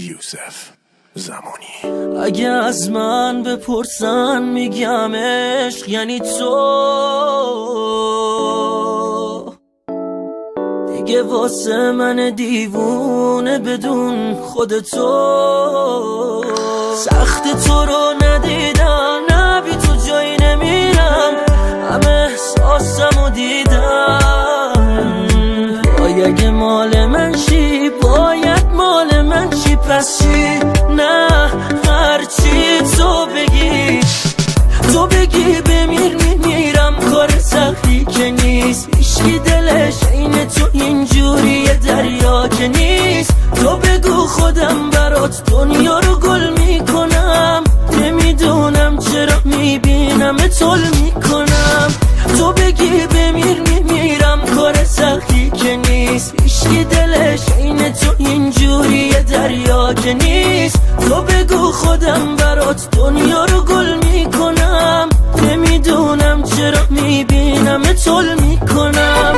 یوسف زمانی. اگه از من بپرسن میگم عشق یعنی تو، دیگه واسه من دیوونه بدون خودتو. سخت تو رو ندیدم، نه بی تو جایی نمیرم، همه احساسمو دیدم. اگه مال من شی باید مال من شی، پس چی؟ نه هرچی تو بگی بمیر میمیرم، کار سختی که نیست، هیچکی دلش این تو اینجوری دریا که نیست. تو بگو خودم برات دنیا رو گل میکنم، نمیدونم چرا میبینم طول میکنم. تو بگی بمیر میمیرم، کار سختی که نیست، هیچکی دلش این تو اینجوری دریا که نیست. تو بگو خودم برات دنیا رو گل میکنم، نمیدونم چرا میبینم طول میکنم.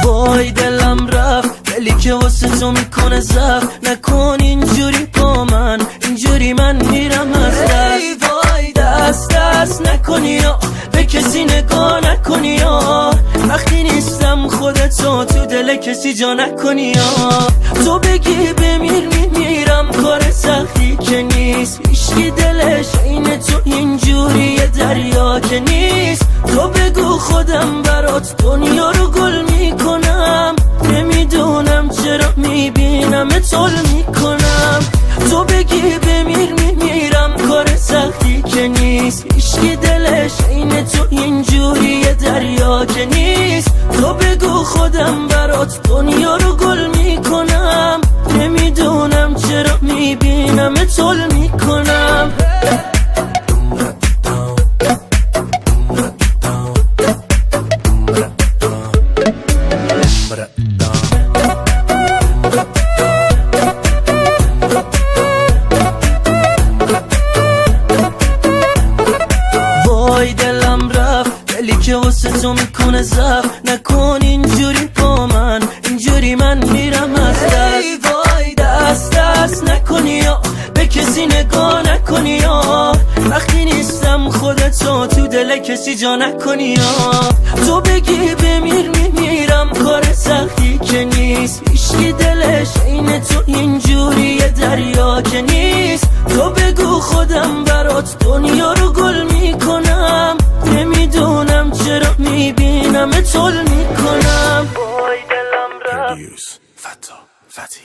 وای دلم رفت، دلی که واسه تو میکنه زفت. نکن اینجوری با من، اینجوری من میرم از دست. وای دست نکنی یا به کسی نگاه نکنی یا وقتی نیستم خودتو تو دل کسی جا نکنی یا. تو بگی بمیر میمیرم، کار سختی که نیست، هیچکی دلش این تو اینجوری دریا که نیست. تو بگو خودم برات دنیا رو گل میکنم، نمیدونم چرا میبینم طول میکنم. تو بگی بمیر میمیرم، کار سختی که نیست، هیچکی دلش این تو اینجوری دریا که نیست. تو بگو خودم برات دنیا رو گل میکنم، نمیدونم چرا میبینم طول میکنم. وای دلم رفت، دلی که واسه تو میکنه زفت. نکن اینجوری با من، اینجوری من میرم از دست. وای دست نکنی یا به کسی نگاه نکنی یا وقتی نیستم خودتو تو دل کسی جا نکنی یا. تو بگی بمیر میمیرم، کار سختی که نیست، هیچکی دلش این تو اینجوری دریا که نیست. تو بگو خودم برات دنیا رو گل میکنم، نمیدونم چرا میبینم طول میکنم. وای دلم رفت. فتا فتی